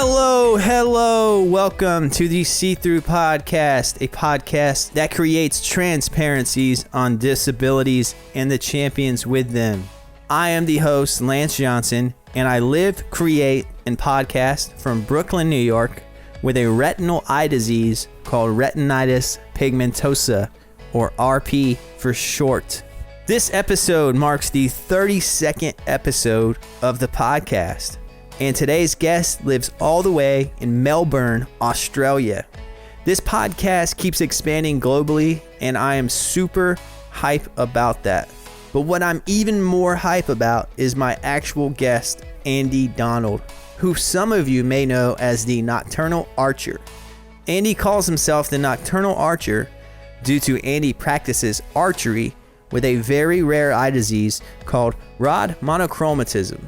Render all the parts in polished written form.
Hello. Welcome to the See-Through Podcast, a podcast that creates transparencies on disabilities and the champions with them. I am the host, Lance Johnson, and I live, create, and podcast from Brooklyn, New York, with a retinal eye disease called Retinitis Pigmentosa, or RP for short. This episode marks the 32nd episode of the podcast. And today's guest lives all the way in Melbourne, Australia. This podcast keeps expanding globally, and I am super hype about that. But what I'm even more hype about is my actual guest, Andy Donald, who some of you may know as the Nocturnal Archer. Andy calls himself the Nocturnal Archer due to Andy practices archery with a very rare eye disease called rod monochromatism.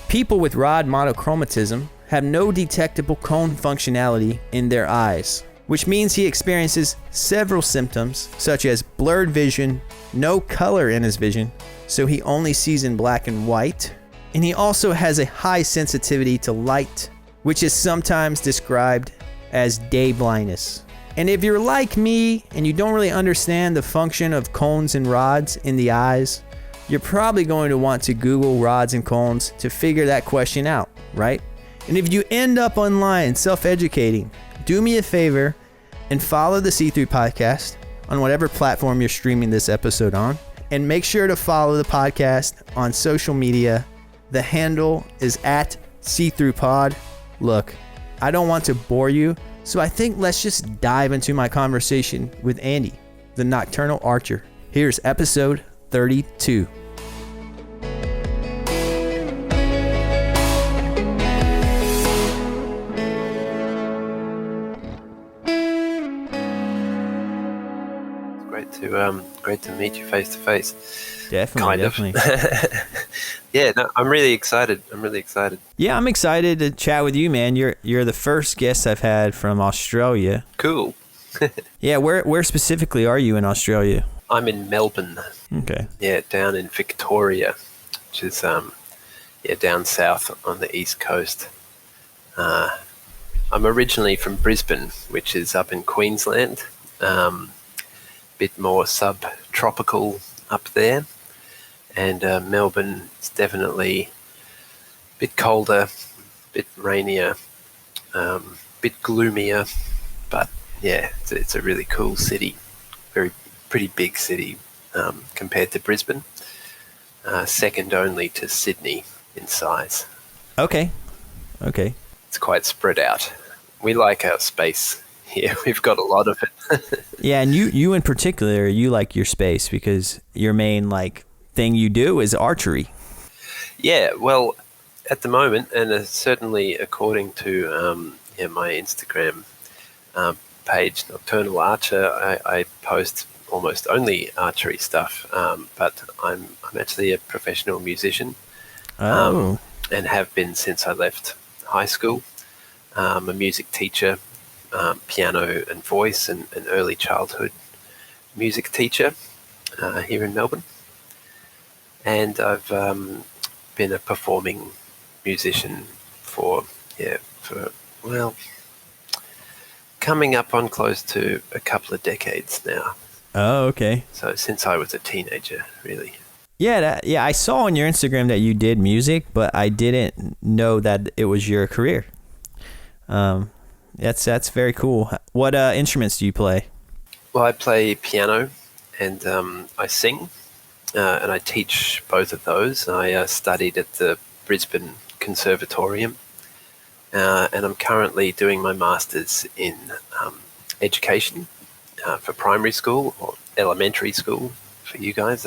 People with rod monochromatism have no detectable cone functionality in their eyes, which means he experiences several symptoms such as blurred vision, no color in his vision, so he only sees in black and white, and he also has a high sensitivity to light, which is sometimes described as day blindness. And if you're like me and you don't really understand the function of cones and rods in the eyes, you're probably going to want to Google rods and cones to figure that question out, right? And if you end up online self-educating, do me a favor and follow the See-Through Podcast on whatever platform you're streaming this episode on. And make sure to follow the podcast on social media. The handle is at See-Through-Pod. Look, I don't want to bore you, so I think let's just dive into my conversation with Andy, the Nocturnal Archer. Here's episode 32. Great to meet you face to face. Definitely. Yeah, no, I'm really excited. Yeah, I'm excited to chat with you, man. You're the first guest I've had from Australia. Cool. Yeah, where specifically are you in Australia? I'm in Melbourne. Okay. Yeah, down in Victoria, which is down south on the east coast. I'm originally from Brisbane, which is up in Queensland. Bit more subtropical up there, and Melbourne is definitely a bit colder, a bit rainier, bit gloomier, but yeah, it's a really cool city, pretty big city compared to Brisbane, second only to Sydney in size. Okay. It's quite spread out. We like our space here. We've got a lot of it. Yeah, and you in particular, you like your space because your main thing you do is archery. Yeah, well, at the moment, and certainly according to my Instagram page, Nocturnal Archer, I post almost only archery stuff. But I'm actually a professional musician. And have been since I left high school. I'm a music teacher. Piano and voice and an early childhood music teacher here in Melbourne, and I've been a performing musician for coming up on close to a couple of decades now. Oh, okay. So since I was a teenager, really. Yeah, I saw on your Instagram that you did music, but I didn't know that it was your career. That's very cool. What instruments do you play? Well, I play piano and I sing, and I teach both of those. I studied at the Brisbane Conservatorium, and I'm currently doing my master's in education for primary school or elementary school for you guys.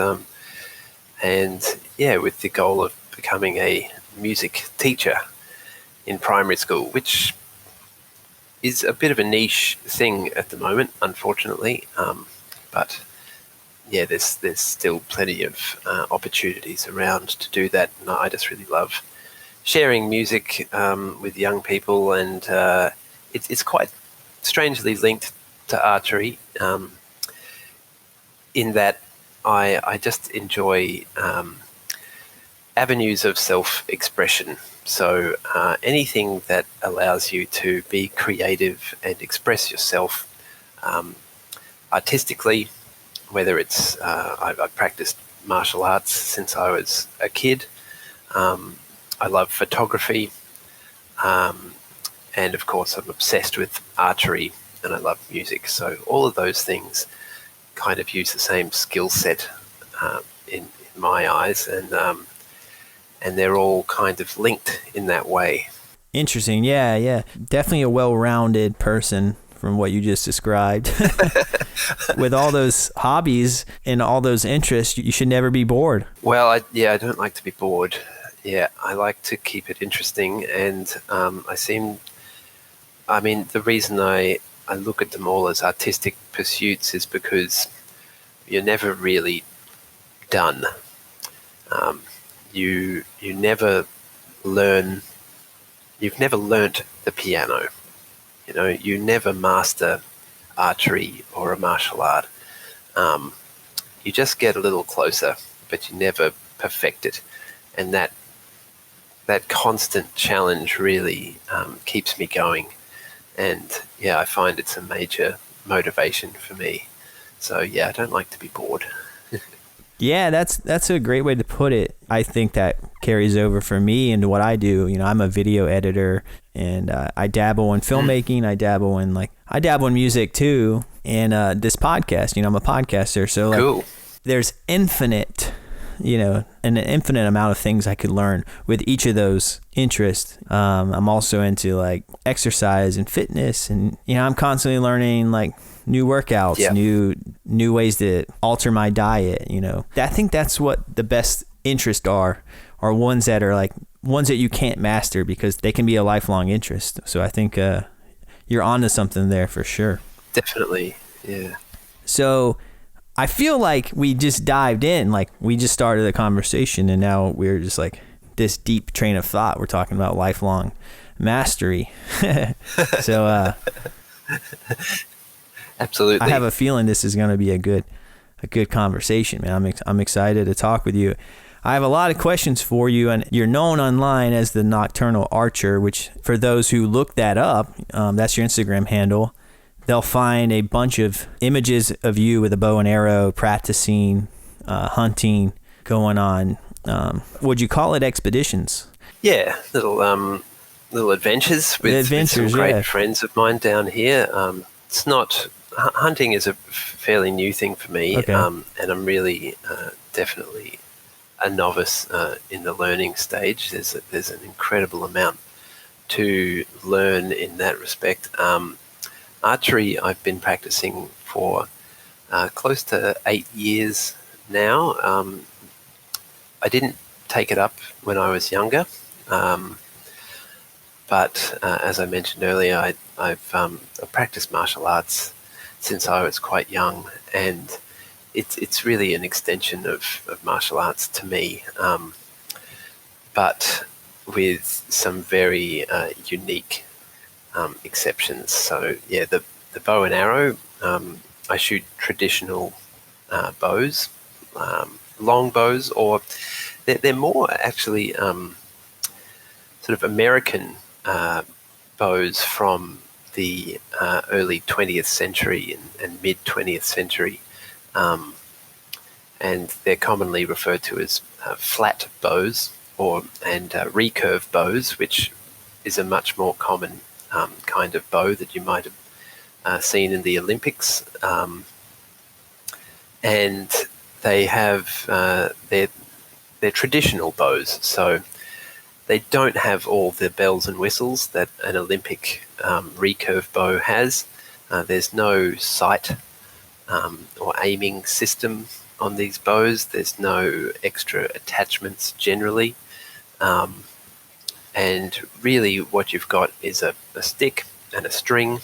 And yeah, with the goal of becoming a music teacher in primary school, which is a bit of a niche thing at the moment, unfortunately. But yeah, there's still plenty of opportunities around to do that. And I just really love sharing music with young people, and it's quite strangely linked to archery in that I just enjoy avenues of self-expression. So anything that allows you to be creative and express yourself artistically, whether it's I've practiced martial arts since I was a kid. I love photography, and of course I'm obsessed with archery, and I love music. So all of those things kind of use the same skill set in my eyes, and they're all kind of linked in that way. Interesting. Yeah. Definitely a well-rounded person from what you just described. With all those hobbies and all those interests, you should never be bored. Well, I don't like to be bored. Yeah, I like to keep it interesting, and the reason I look at them all as artistic pursuits is because you're never really done. You never learn. You've never learnt the piano. You never master archery or a martial art. You just get a little closer, but you never perfect it, and that constant challenge really keeps me going. And yeah, I find it's a major motivation for me. So yeah, I don't like to be bored. Yeah, that's a great way to put it. I think that carries over for me into what I do. I'm a video editor, and I dabble in filmmaking. I dabble in music too, and this podcast. I'm a podcaster, so cool. There's an infinite amount of things I could learn with each of those interests. I'm also into exercise and fitness, and I'm constantly learning new workouts, new ways to alter my diet. I think that's what the best interests are ones that are ones that you can't master, because they can be a lifelong interest. So I think you're onto something there for sure. Definitely, yeah. So I feel like we just dived in, we just started a conversation, and now we're just this deep train of thought. We're talking about lifelong mastery. So absolutely, I have a feeling this is going to be a good conversation, man. I'm excited to talk with you. I have a lot of questions for you, and you're known online as the Nocturnal Archer, which for those who look that up, that's your Instagram handle. They'll find a bunch of images of you with a bow and arrow, practicing, hunting, going on. Would you call it expeditions? Yeah, little adventures with some great friends of mine down here. It's not hunting is a fairly new thing for me, okay. And I'm really definitely a novice in the learning stage. There's an incredible amount to learn in that respect. Archery, I've been practicing for close to 8 years now. I didn't take it up when I was younger, but as I mentioned earlier, I've practiced martial arts since I was quite young, and it's really an extension of martial arts to me, but with some very unique exceptions. So yeah, the bow and arrow, I shoot traditional bows, long bows, or they're more actually sort of American bows from the early 20th century and mid 20th century, and they're commonly referred to as flat bows and recurve bows, which is a much more common kind of bow that you might have seen in the Olympics, and they have they're traditional bows, so they don't have all the bells and whistles that an Olympic recurve bow has. There's no sight or aiming system on these bows. There's no extra attachments generally. And really what you've got is a stick and a string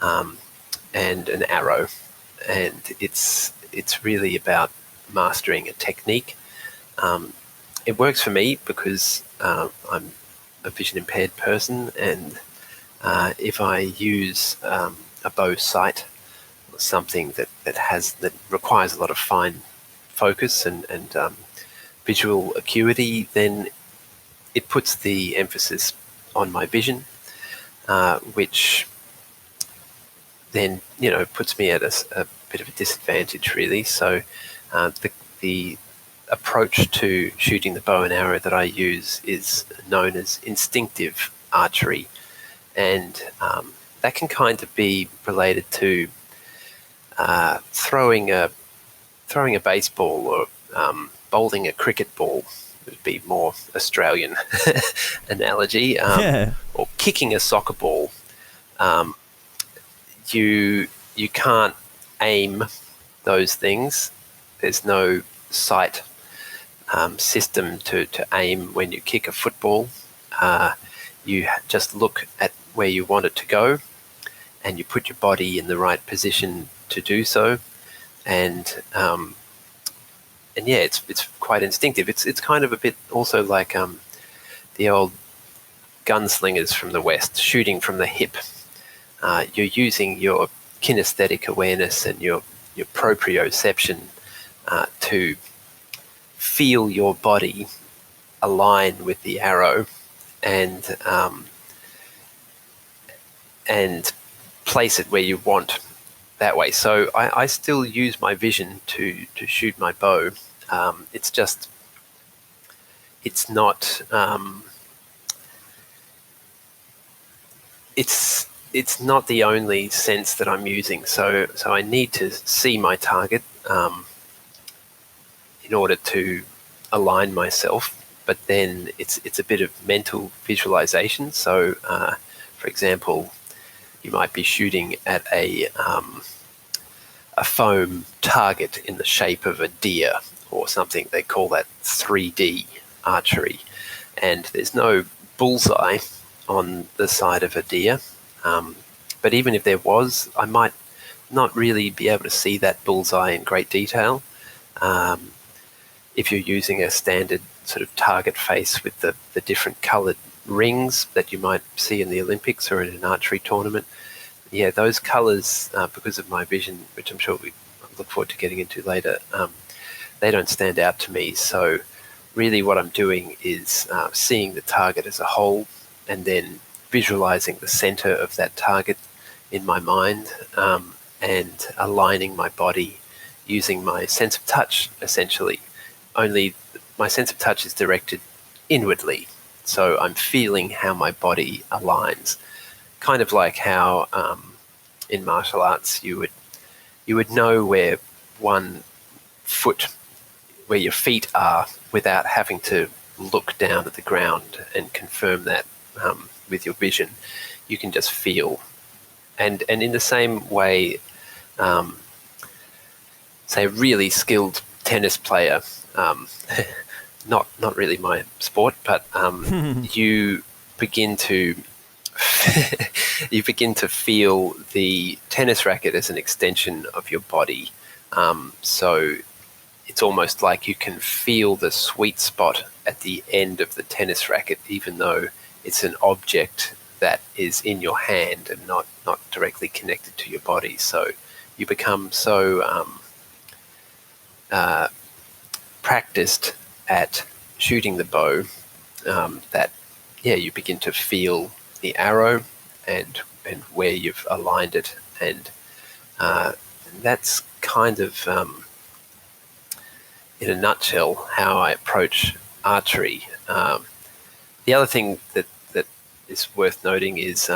and an arrow. And it's really about mastering a technique. It works for me because I'm a vision impaired person, and if I use a bow sight or something that requires a lot of fine focus and visual acuity, then it puts the emphasis on my vision, which then, puts me at a bit of a disadvantage, really. So the approach to shooting the bow and arrow that I use is known as instinctive archery, and that can kind of be related to throwing a baseball, or bowling a cricket ball would be more Australian analogy, or kicking a soccer ball. You can't aim those things. There's no sight system to aim when you kick a football. You just look at where you want it to go, and you put your body in the right position to do so. And yeah, it's quite instinctive. It's kind of a bit also like the old gunslingers from the West, shooting from the hip. You're using your kinesthetic awareness and your proprioception to feel your body align with the arrow, and place it where you want that way. So I still use my vision to shoot my bow. It's just, it's not, it's not the only sense that I'm using. So I need to see my target in order to align myself. But then it's a bit of mental visualization. So, for example, you might be shooting at a foam target in the shape of a deer or something. They call that 3D archery, and there's no bullseye on the side of a deer. But even if there was, I might not really be able to see that bullseye in great detail. If you're using a standard sort of target face with the different coloured rings that you might see in the Olympics or in an archery tournament, yeah, those colours, because of my vision, which I'm sure we look forward to getting into later, they don't stand out to me. So really what I'm doing is seeing the target as a whole, and then visualizing the center of that target in my mind, and aligning my body using my sense of touch, essentially. Only my sense of touch is directed inwardly. So I'm feeling how my body aligns. Kind of like how in martial arts you would know where one foot, where your feet are, without having to look down at the ground and confirm that with your vision. You can just feel. And in the same way, say a really skilled tennis player, not really my sport, but you begin to feel the tennis racket as an extension of your body. So it's almost like you can feel the sweet spot at the end of the tennis racket, even though it's an object that is in your hand and not directly connected to your body. So you become so practiced at shooting the bow that, yeah, you begin to feel the arrow and where you've aligned it, and that's kind of in a nutshell how I approach archery. The other thing that is worth noting is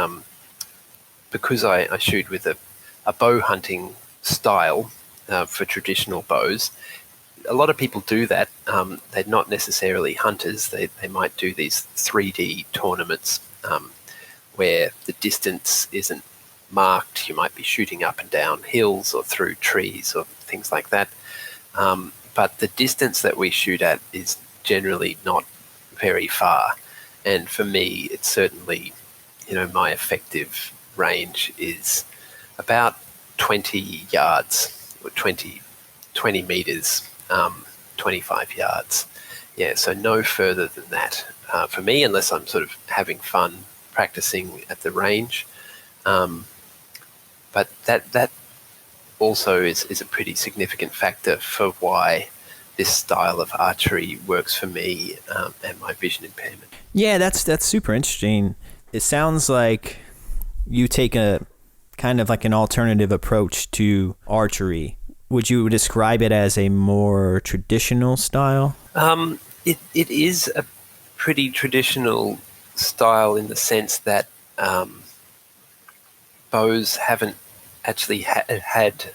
because I shoot with a bow hunting style for traditional bows. A lot of people do that. They're not necessarily hunters. They might do these 3D tournaments where the distance isn't marked. You might be shooting up and down hills or through trees or things like that. But the distance that we shoot at is generally not very far. And for me, it's certainly, my effective range is about 20 yards or 20 meters, 25 yards. Yeah, so no further than that for me, unless I'm sort of having fun practicing at the range. But that also is a pretty significant factor for why this style of archery works for me and my vision impairment. Yeah, that's super interesting. It sounds like you take a kind of like an alternative approach to archery. Would you describe it as a more traditional style? It is a pretty traditional style in the sense that bows haven't actually had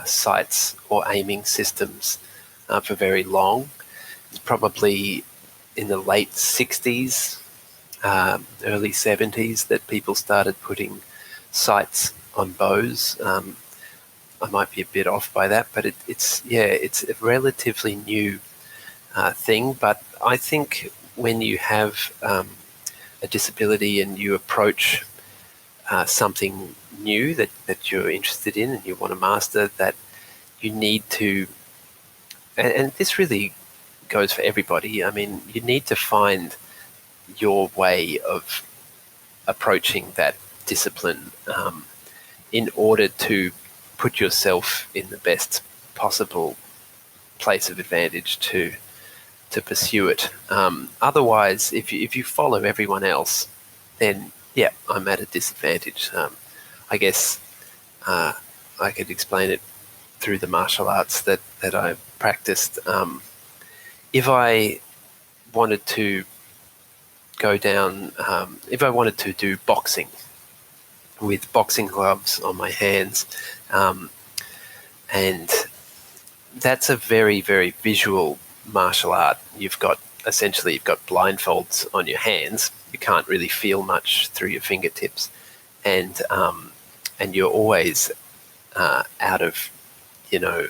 sights or aiming systems for very long. It's probably in the late 60s, early 70s that people started putting sights on bows. I might be a bit off by that, but it's a relatively new thing. But I think when you have a disability and you approach something new that you're interested in and you want to master, that you need to, and this really goes for everybody, I mean, you need to find your way of approaching that discipline in order to put yourself in the best possible place of advantage to pursue it. Otherwise, if you follow everyone else, then yeah, I'm at a disadvantage. I guess I could explain it through the martial arts that I practiced. If I wanted to go down, if I wanted to do boxing with boxing gloves on my hands, and that's a very, very visual martial art. You've got blindfolds on your hands. You can't really feel much through your fingertips, and you're always out of, you're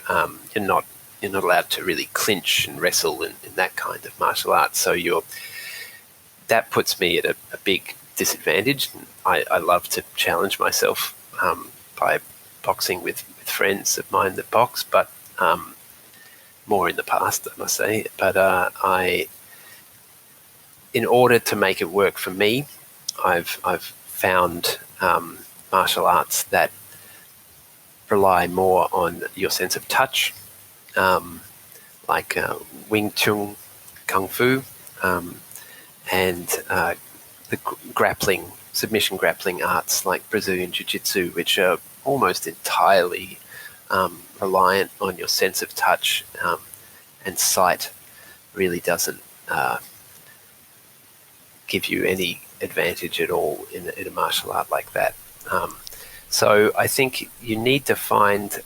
not allowed to really clinch and wrestle in that kind of martial art. So that puts me at a big disadvantage. I love to challenge myself by boxing with friends of mine that box, but more in the past, I must say. But in order to make it work for me, I've found martial arts that rely more on your sense of touch, like Wing Chun, Kung Fu, and the submission grappling arts like Brazilian Jiu Jitsu, which are almost entirely reliant on your sense of touch, and sight really doesn't give you any advantage at all in a martial art like that. So I think you need to find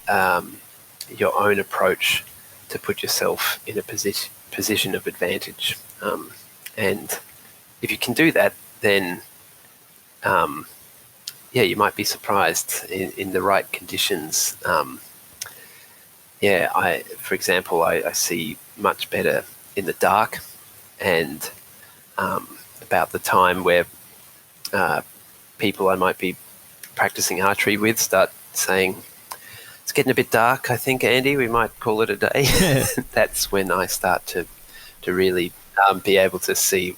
your own approach to put yourself in a position of advantage. And if you can do that, then you might be surprised in the right conditions. For example, I see much better in the dark, and about the time where people I might be practicing archery with start saying, it's getting a bit dark, I think, Andy, we might call it a day. That's when I start to really be able to see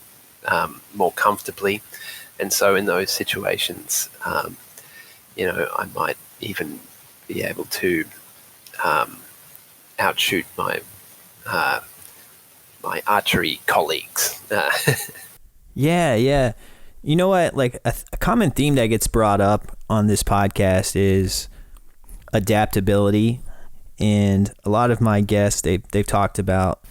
more comfortably. And so in those situations, I might even be able to outshoot my archery colleagues. Yeah. You know what? Like a common theme that gets brought up on this podcast is adaptability, and a lot of my guests they've talked about.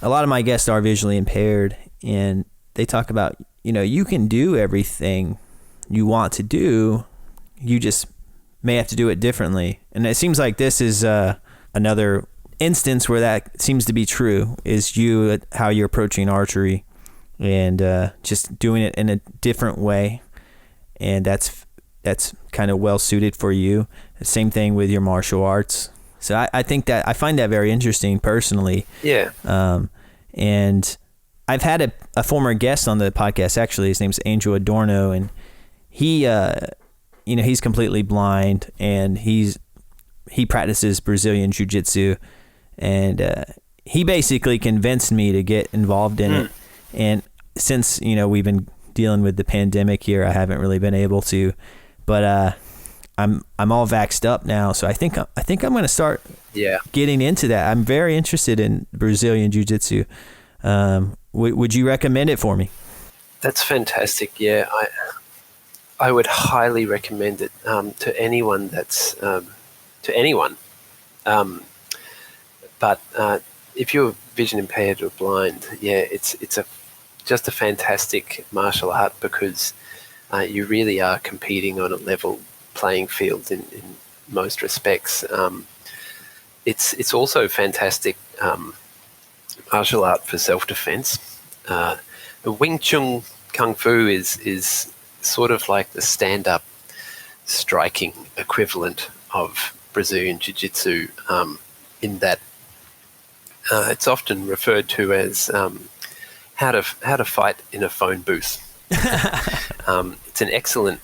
A lot of my guests are visually impaired, and they talk about, you can do everything you want to do, you just may have to do it differently. And it seems like this is another instance where that seems to be true, is how you're approaching archery and just doing it in a different way, and that's kind of well suited for you. Same thing with your martial arts. So I think that I find that very interesting personally. Yeah. And I've had a former guest on the podcast, actually. His name's Angel Adorno, and he he's completely blind, and he practices Brazilian Jiu Jitsu, and he basically convinced me to get involved in it. And since, we've been dealing with the pandemic here, I haven't really been able to, but I'm all vaxxed up now, so I think I'm going to start getting into that. I'm very interested in Brazilian Jiu-Jitsu. Would you recommend it for me? That's fantastic. Yeah, I would highly recommend it to anyone that's to anyone. But if you're vision impaired or blind, it's just a fantastic martial art, because you really are competing on a level playing field in most respects. It's also fantastic martial art for self-defense. The Wing Chun Kung Fu is sort of like the stand-up striking equivalent of Brazilian Jiu-Jitsu, in that it's often referred to as how to fight in a phone booth. It's an excellent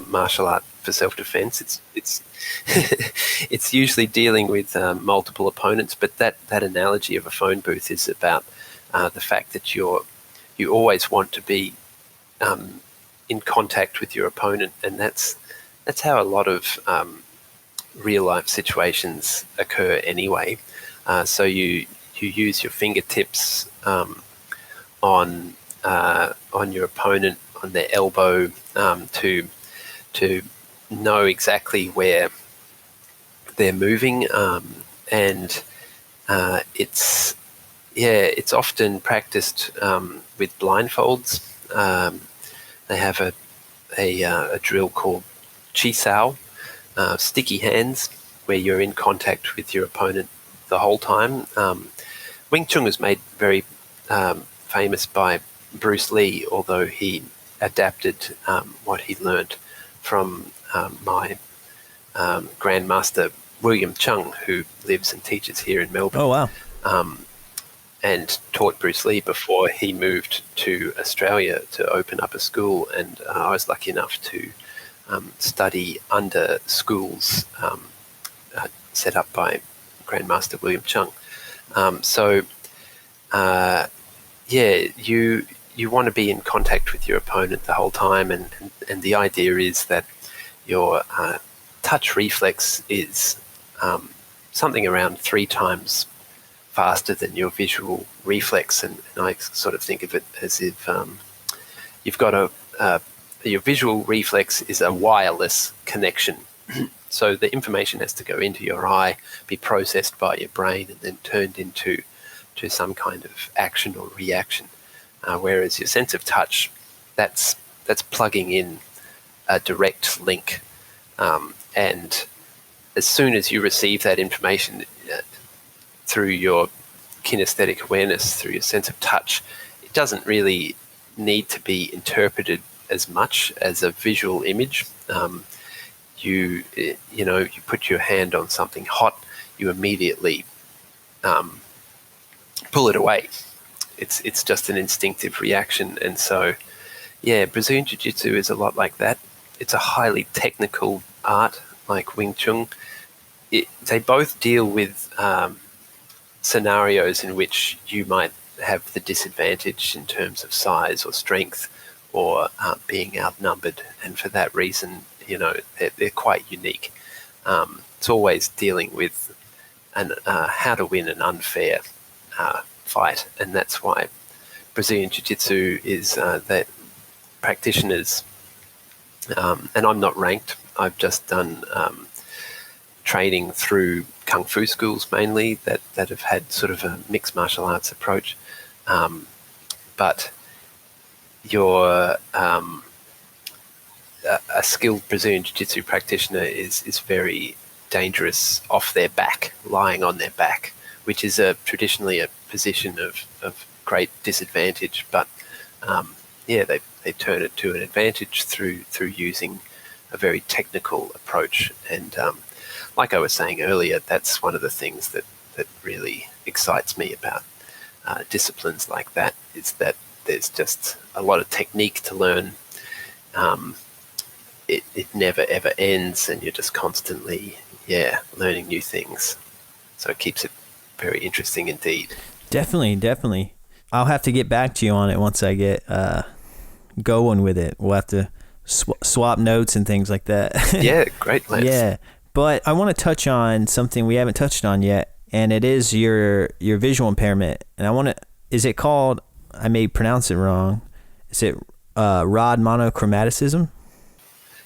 martial art for self-defense. It's it's usually dealing with multiple opponents, but that analogy of a phone booth is about the fact that you always want to be in contact with your opponent, and that's how a lot of real life situations occur anyway. So you use your fingertips on your opponent, on their elbow, to know exactly where they're moving, and it's often practiced with blindfolds. They have a drill called chi sao, sticky hands, where you're in contact with your opponent the whole time. Wing Chun was made very famous by Bruce Lee, although he adapted what he learnt from my grandmaster William Chung, who lives and teaches here in Melbourne. Oh, wow. And taught Bruce Lee before he moved to Australia to open up a school, and I was lucky enough to study under schools set up by Grandmaster William Chung. You want to be in contact with your opponent the whole time, and the idea is that your touch reflex is something around 3 times faster than your visual reflex, and I sort of think of it as if you've got your visual reflex is a wireless connection. So the information has to go into your eye, be processed by your brain, and then turned into some kind of action or reaction. Whereas your sense of touch, that's plugging in a direct link, and as soon as you receive that information through your kinesthetic awareness, through your sense of touch, it doesn't really need to be interpreted as much as a visual image. You put your hand on something hot, you immediately pull it away. It's just an instinctive reaction. And so, Brazilian Jiu-Jitsu is a lot like that. It's a highly technical art, like Wing Chun. They both deal with scenarios in which you might have the disadvantage in terms of size or strength, or being outnumbered, and for that reason, they're quite unique. It's always dealing with how to win an unfair fight, and that's why Brazilian Jiu-Jitsu is that practitioners, and I'm not ranked, I've just done training through Kung Fu schools mainly that have had sort of a mixed martial arts approach, but you're a skilled Brazilian Jiu-Jitsu practitioner is very dangerous off their back, lying on their back, which is traditionally a position of great disadvantage. But they turn it to an advantage through using a very technical approach. And like I was saying earlier, that's one of the things that really excites me about disciplines like that, is that there's just a lot of technique to learn. It never ever ends, and you're just constantly learning new things. So it keeps it very interesting indeed. Definitely. I'll have to get back to you on it once I get going with it. We'll have to swap notes and things like that. Yeah, great, Lance. Yeah, but I want to touch on something we haven't touched on yet, and it is your visual impairment. And is it called, I may pronounce it wrong, is it rod monochromaticism?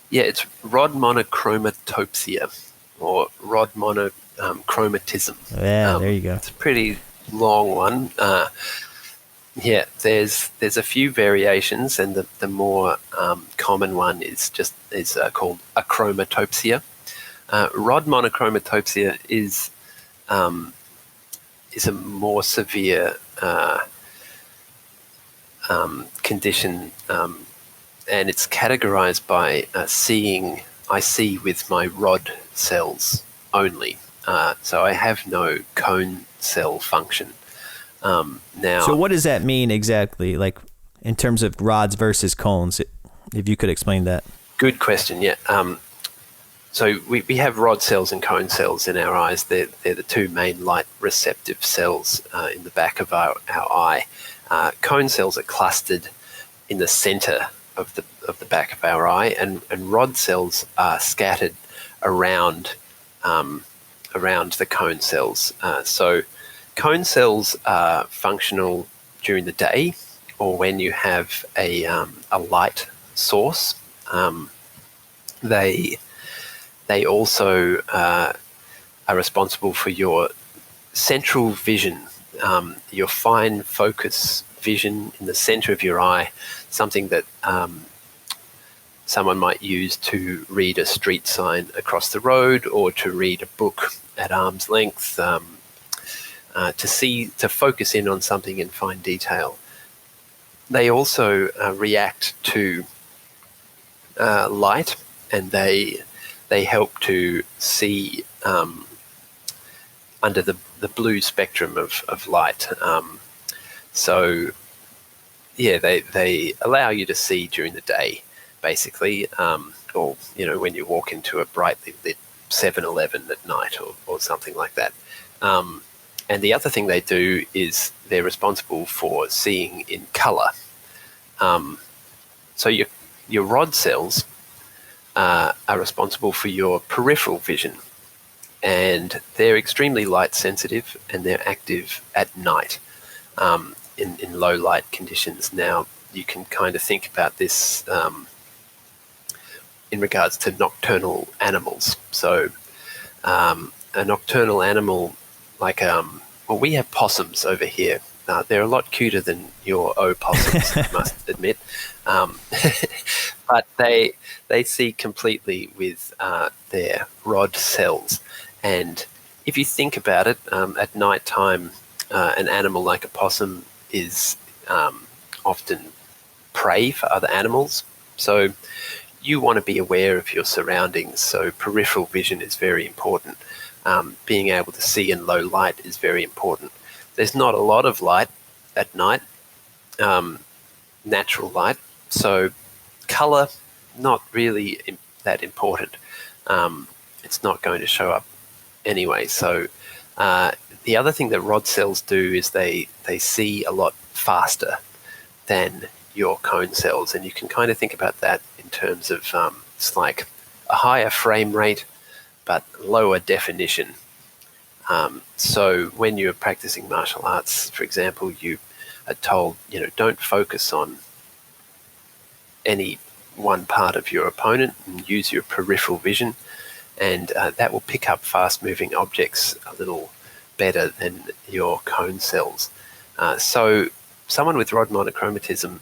Yeah, it's rod monochromatopsia or rod monochromatism. Yeah, there you go. It's a pretty long one. Yeah, there's a few variations, and the more common one is called achromatopsia. Rod monochromatopsia is a more severe condition, and it's categorized by I see with my rod cells only. So I have no cone cell function. Now, so what does that mean exactly, like in terms of rods versus cones, if you could explain that? Good question, yeah. So we have rod cells and cone cells in our eyes. They're the two main light receptive cells in the back of our eye. Cone cells are clustered in the center of the back of our eye, and rod cells are scattered around the cone cells. So cone cells are functional during the day or when you have a light source. They also are responsible for your central vision, your fine focus vision in the center of your eye, something that someone might use to read a street sign across the road or to read a book at arm's length, to focus in on something in fine detail. They also react to light, and they help to see under the blue spectrum of light. So yeah, they allow you to see during the day, basically, or when you walk into a brightly lit 7-Eleven at night or something like that. And the other thing they do is they're responsible for seeing in color. So your rod cells are responsible for your peripheral vision, and they're extremely light sensitive, and they're active at night in low light conditions. Now, you can kind of think about this in regards to nocturnal animals. So a nocturnal animal like, we have possums over here. They're a lot cuter than your opossums, I must admit. But they see completely with their rod cells. And if you think about it, at night time, an animal like a possum is often prey for other animals. So you want to be aware of your surroundings. So peripheral vision is very important. Being able to see in low light is very important. There's not a lot of light at night, natural light. So color, not really that important. It's not going to show up anyway. So the other thing that rod cells do is they see a lot faster than your cone cells. And you can kind of think about that in terms of it's like a higher frame rate but lower definition. So when you're practicing martial arts, for example, you are told, don't focus on any one part of your opponent and use your peripheral vision, and that will pick up fast-moving objects a little better than your cone cells. So someone with rod monochromatism,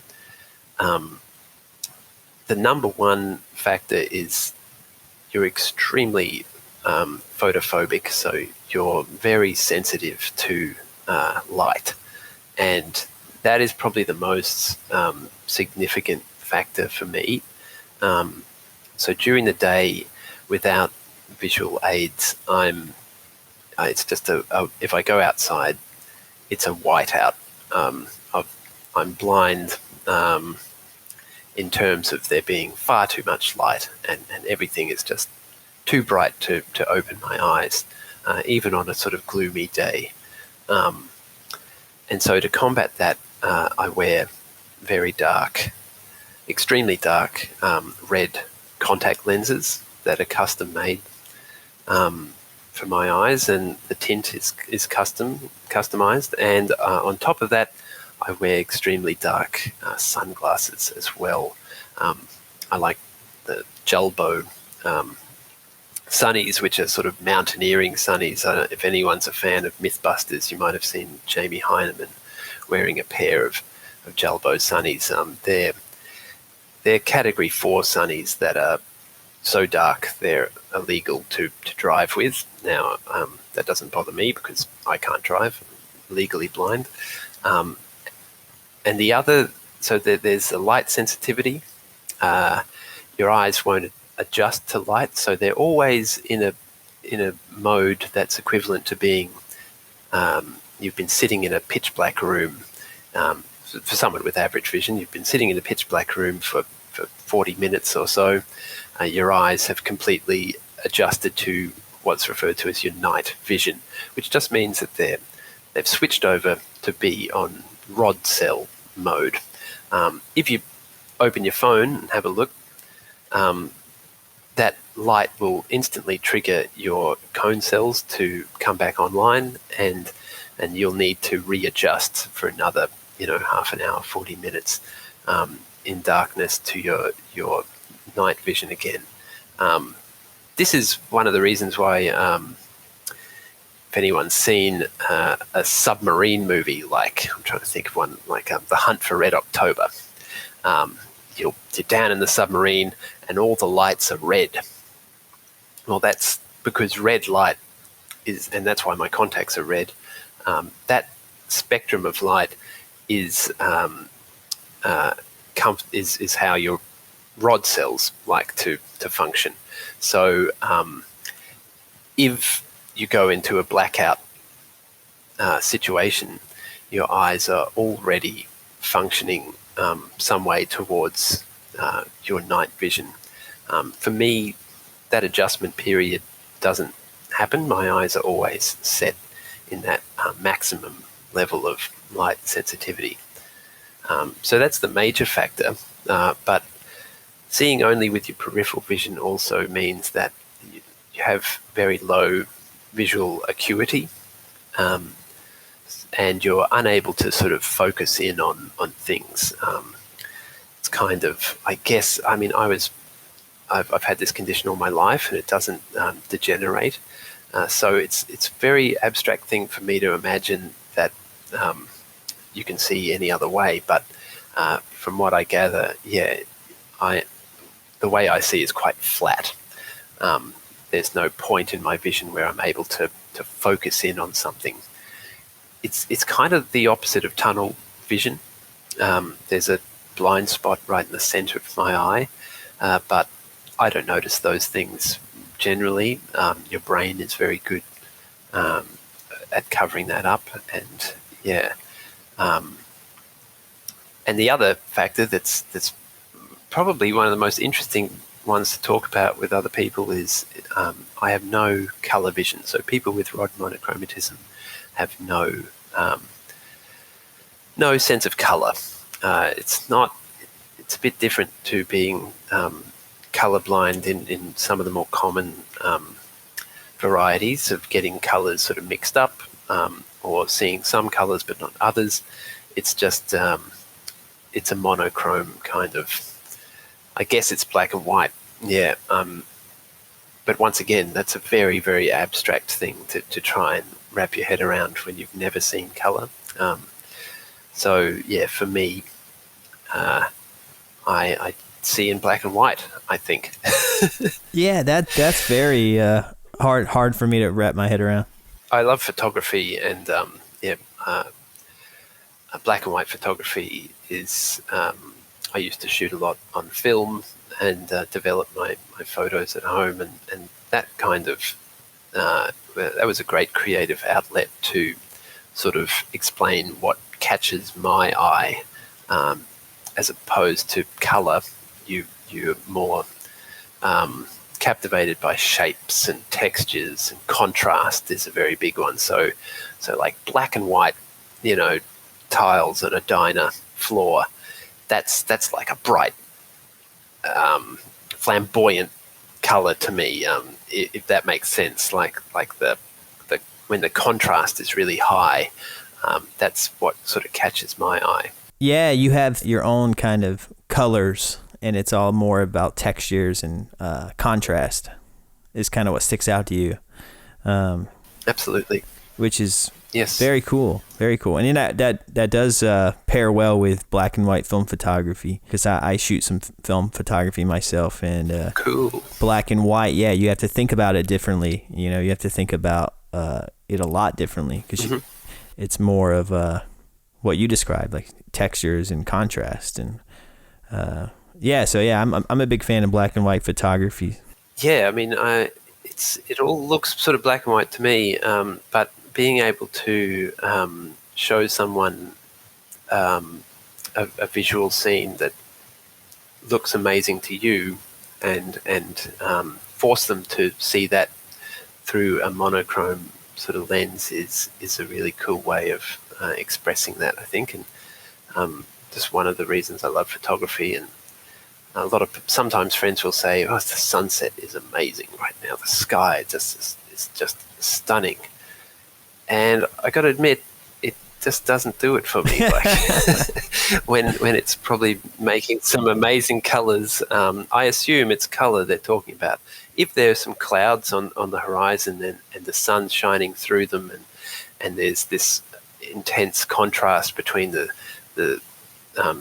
the number one factor is you're extremely photophobic, so you're very sensitive to light, and that is probably the most significant factor for me. So during the day, without visual aids, it's just if I go outside, it's a whiteout. I'm blind in terms of there being far too much light, and everything is just too bright to open my eyes, even on a sort of gloomy day. And so to combat that, I wear very dark, extremely dark red contact lenses that are custom made for my eyes, and the tint is customized. And on top of that, I wear extremely dark sunglasses as well. I like the Julbo sunnies, which are sort of mountaineering sunnies. If anyone's a fan of Mythbusters, you might have seen Jamie Heineman wearing a pair of Julbo sunnies. They're Category 4 sunnies that are so dark they're illegal to drive with. Now, that doesn't bother me because I can't drive, I'm legally blind. And the other, so there's a light sensitivity. Your eyes won't adjust to light, so they're always in a mode that's equivalent to being you've been sitting in a pitch black room. For someone with average vision, you've been sitting in a pitch black room for 40 minutes or so. Your eyes have completely adjusted to what's referred to as your night vision, which just means that they've switched over to be on rod cell mode. If you open your phone and have a look, that light will instantly trigger your cone cells to come back online, and you'll need to readjust for another half an hour, 40 minutes in darkness to your night vision again. This is one of the reasons why, if anyone's seen a submarine movie, like, I'm trying to think of one, like The Hunt for Red October, you're down in the submarine and all the lights are red. Well, that's because red light is, and that's why my contacts are red, that spectrum of light is how your rod cells like to function. So if you go into a blackout situation, your eyes are already functioning some way towards your night vision. For me, that adjustment period doesn't happen. My eyes are always set in that maximum level of light sensitivity. So that's the major factor. But seeing only with your peripheral vision also means that you have very low visual acuity, and you're unable to sort of focus in on things. It's kind of, I guess, I mean, I've had this condition all my life, and it doesn't degenerate. So it's a very abstract thing for me to imagine that you can see any other way. But from what I gather, the way I see is quite flat. There's no point in my vision where I'm able to focus in on something. It's kind of the opposite of tunnel vision. There's a blind spot right in the center of my eye, but I don't notice those things generally. Your brain is very good at covering that up, and and the other factor that's probably one of the most interesting ones to talk about with other people is I have no color vision. So people with rod monochromatism have no sense of color. It's a bit different to being colorblind in some of the more common varieties of getting colors sort of mixed up, or seeing some colors but not others. It's just it's a monochrome kind of, I guess it's black and white. Yeah. But once again, that's a very, very abstract thing to try and wrap your head around when you've never seen color. So yeah, for me, I see in black and white, I think. Yeah, that's very hard for me to wrap my head around. I love photography, and black and white photography is, I used to shoot a lot on film and develop my photos at home, and that kind of, that was a great creative outlet to sort of explain what catches my eye, as opposed to color. You're more captivated by shapes and textures, and contrast is a very big one. So like black and white, tiles on a diner floor, that's like a bright flamboyant color to me, if that makes sense. Like the when the contrast is really high, that's what sort of catches my eye. Yeah, you have your own kind of colors, and it's all more about textures and contrast is kind of what sticks out to you. Absolutely. Which is yes, very cool, very cool. And that does pair well with black and white film photography, because I shoot some film photography myself, and cool. Black and white, yeah, you have to think about it differently. You have to think about it a lot differently, because it's more of what you described, like textures and contrast, and I'm a big fan of black and white photography. Yeah, I mean, it all looks sort of black and white to me, but being able to show someone a visual scene that looks amazing to you, and force them to see that through a monochrome sort of lens is a really cool way of expressing that, I think, and just one of the reasons I love photography. And sometimes friends will say, "Oh, the sunset is amazing right now. The sky is just stunning." And I got to admit, it just doesn't do it for me. Like when it's probably making some amazing colors, I assume it's color they're talking about. If there's some clouds on the horizon and the sun's shining through them, and there's this intense contrast between the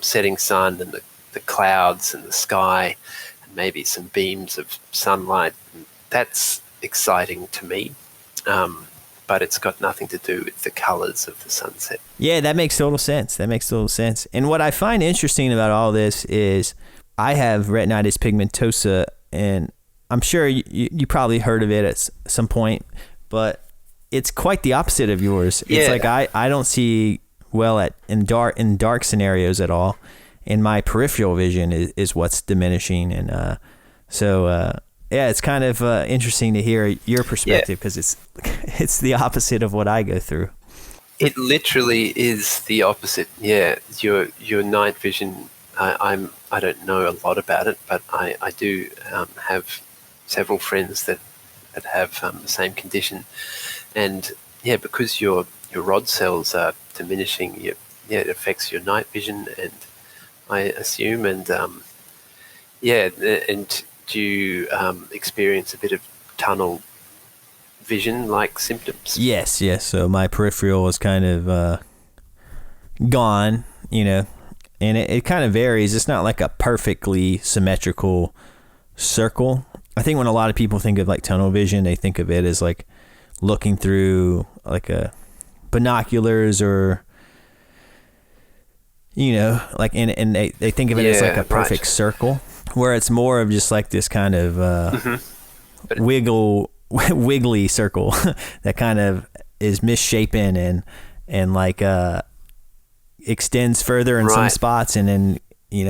setting sun and the clouds and the sky, and maybe some beams of sunlight, that's exciting to me. But it's got nothing to do with the colors of the sunset. Yeah, that makes total sense. And what I find interesting about all this is I have retinitis pigmentosa, and I'm sure you probably heard of it at some point, but it's quite the opposite of yours. Yeah. It's like I don't see well in dark scenarios at all, and my peripheral vision is what's diminishing. And it's kind of interesting to hear your perspective, because it's the opposite of what I go through. It literally is the opposite. Yeah, your night vision. I don't know a lot about it, but I do have several friends that have the same condition, and because your rod cells are diminishing, it affects your night vision, and I assume, and do you experience a bit of tunnel vision-like symptoms? Yes. So my peripheral is kind of gone, and it kind of varies. It's not like a perfectly symmetrical circle. I think when a lot of people think of like tunnel vision, they think of it as like looking through like a binoculars, or like and they think of it as like a perfect circle, where it's more of just like this kind of wiggly circle that kind of is misshapen and like extends further in some spots, and then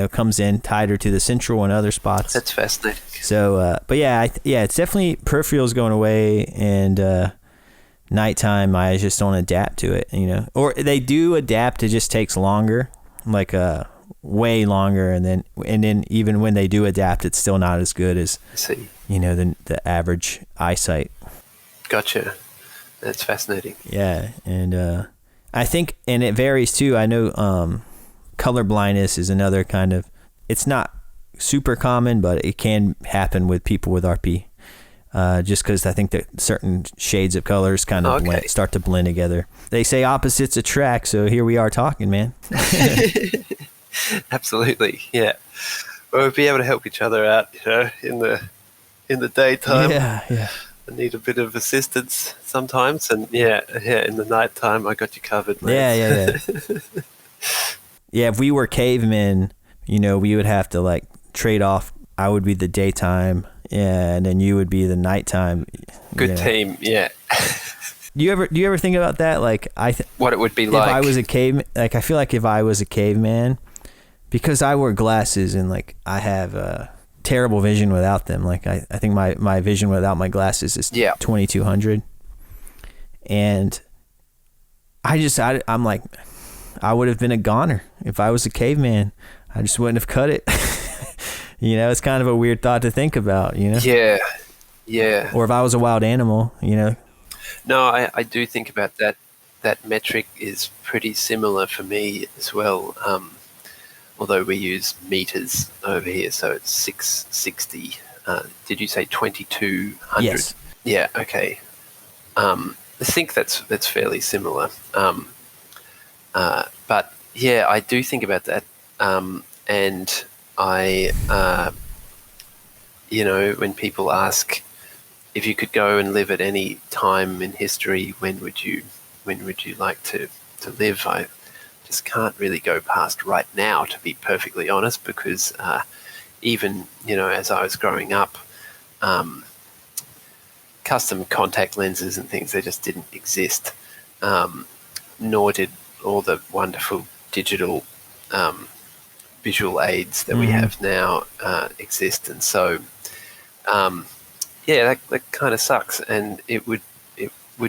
comes in tighter to the central in other spots. That's fascinating. So but it's definitely peripheral's going away, and nighttime eyes just don't adapt to it, or they do adapt, it just takes longer, like way longer, and then even when they do adapt, it's still not as good as the average eyesight. Gotcha. That's fascinating. Yeah, and I think, and it varies too. I know color blindness is another kind of, it's not super common, but it can happen with people with RP. Just because I think that certain shades of colors kind of start to blend together. They say opposites attract, so here we are talking, man. Absolutely, yeah. We'll be able to help each other out, in the daytime. Yeah. I need a bit of assistance sometimes, and in the nighttime, I got you covered, man. Yeah. Yeah, if we were cavemen, we would have to like trade off. I would be the daytime, and then you would be the nighttime. Good team, yeah. Do you ever think about that? Like what it would be like if I was a cave. Like I feel like if I was a caveman, because I wear glasses and like I have terrible vision without them. Like I think my vision without my glasses is 2200, and I'm like, I would have been a goner if I was a caveman. I just wouldn't have cut it. You know, it's kind of a weird thought to think about, you know? Yeah. Yeah. Or if I was a wild animal, you know? No, I do think about that. That metric is pretty similar for me as well. Although we use meters over here, so it's 660. Did you say 2200? Yes. Yeah. Okay. I think that's fairly similar. But yeah, I do think about that, and I, when people ask if you could go and live at any time in history, when would you like to live? I just can't really go past right now, to be perfectly honest, because even as I was growing up, custom contact lenses and things, they just didn't exist, nor did all the wonderful digital visual aids that we have now exist. And so yeah, that kind of sucks, and it would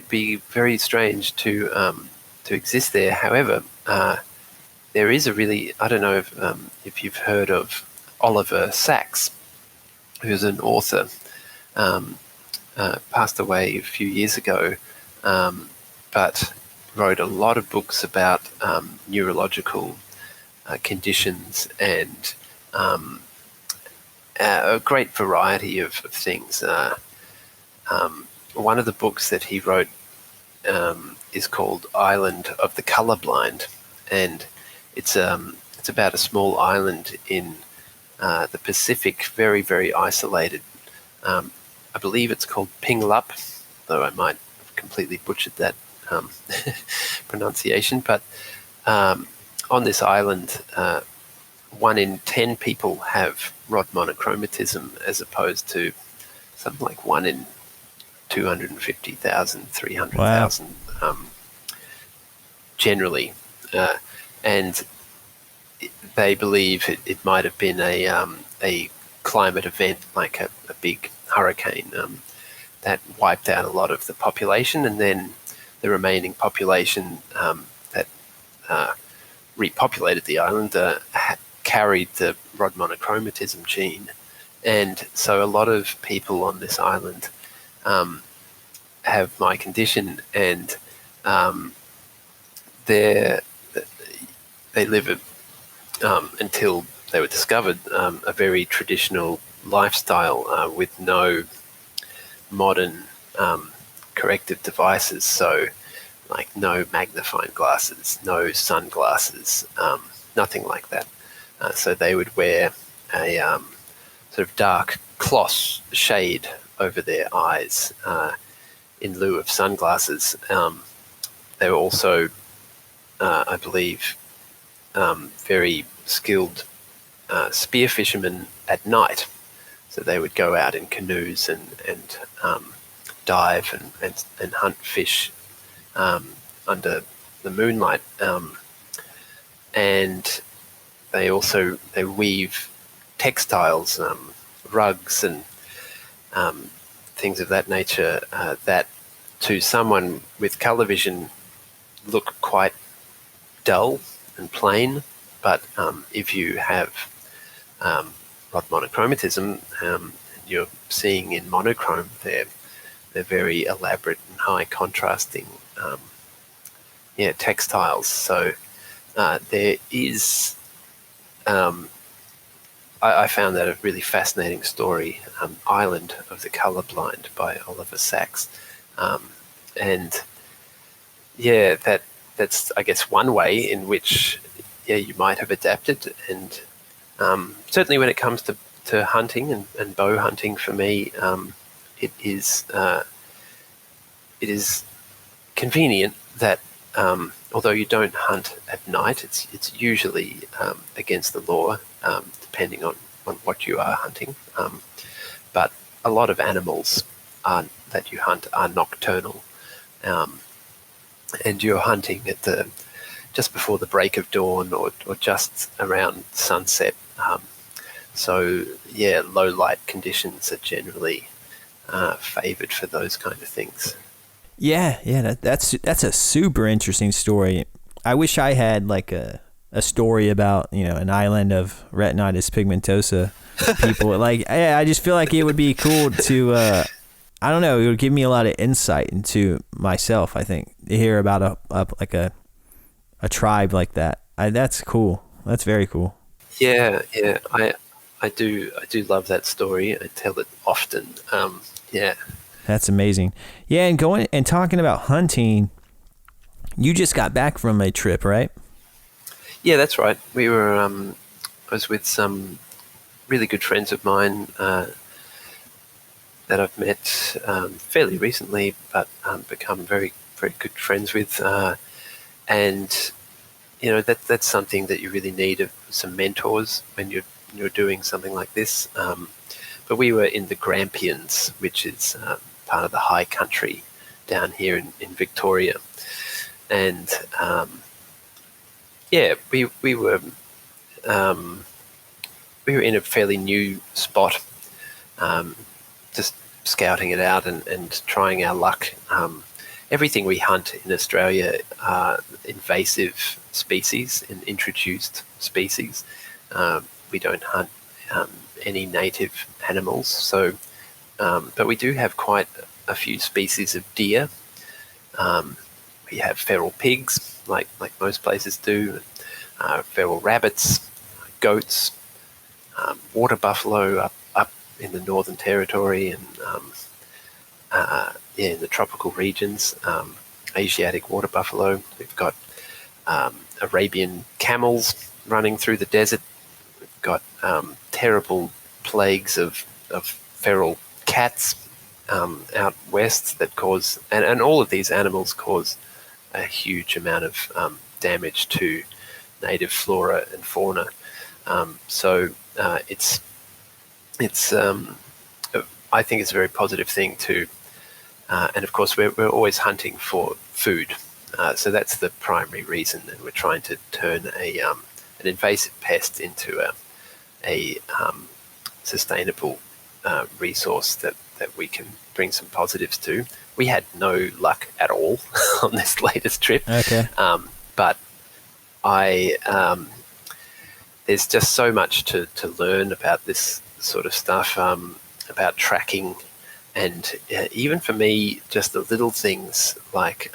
be very strange to exist there. However, there is a really, I don't know if you've heard of Oliver Sacks, who's an author, passed away a few years ago, but wrote a lot of books about neurological conditions and a great variety of things. One of the books that he wrote is called Island of the Colorblind, and it's about a small island in the Pacific, very, very isolated. I believe it's called Pinglup, though I might have completely butchered that pronunciation. But on this island, 1 in 10 people have rod monochromatism, as opposed to something like 1 in 250,000, 300,000 generally. And they believe it might have been a climate event, like a big hurricane, that wiped out a lot of the population, and then the remaining population that repopulated the island carried the rod monochromatism gene. And so a lot of people on this island have my condition, and they live until they were discovered a very traditional lifestyle with no modern corrective devices. So like no magnifying glasses, no sunglasses, nothing like that. So they would wear a sort of dark cloth shade over their eyes in lieu of sunglasses. They were also, I believe, very skilled spear fishermen at night. So they would go out in canoes and dive and hunt fish under the moonlight. And they weave textiles, rugs and things of that nature that to someone with colour vision look quite dull and plain. But if you have rod monochromatism, you're seeing in monochrome, they're very elaborate and high contrasting textiles. So there is, I found that a really fascinating story, Island of the Colorblind by Oliver Sacks. And yeah, that's I guess one way in which you might have adapted. And certainly when it comes to hunting and bow hunting, for me, it is convenient that although you don't hunt at night, it's usually against the law, depending on what you are hunting. But a lot of animals that you hunt are nocturnal, and you're hunting at just before the break of dawn or just around sunset. So yeah, low light conditions are generally favored for those kind of things. Yeah, that's a super interesting story. I wish I had like a a story about, an island of retinitis pigmentosa people. Like, I just feel like it would be cool to, I don't know, it would give me a lot of insight into myself, I think, to hear about a tribe like that. That's cool. That's very cool. Yeah. I do love that story. I tell it often. Yeah. That's amazing. Yeah, and going and talking about hunting, you just got back from a trip, right? Yeah, that's right. We were. I was with some really good friends of mine that I've met fairly recently, but become very, very good friends with. And that's something that you really need of some mentors when you're doing something like this. But we were in the Grampians, which is part of the high country down here in Victoria, and we were in a fairly new spot, just scouting it out and trying our luck. Everything we hunt in Australia are invasive species and introduced species. We don't hunt any native animals, so but we do have quite a few species of deer. We have feral pigs, like most places do, feral rabbits, goats, water buffalo up in the Northern Territory and in the tropical regions, Asiatic water buffalo. We've got Arabian camels running through the desert. We've got terrible plagues of feral cats out west that cause, and all of these animals cause a huge amount of damage to native flora and fauna. So it's I think it's a very positive thing to, and of course we're always hunting for food. So that's the primary reason, and we're trying to turn an invasive pest into a sustainable resource that we can bring some positives to. We had no luck at all on this latest trip. Okay. But there's just so much to learn about this sort of stuff, about tracking, and even for me, just the little things like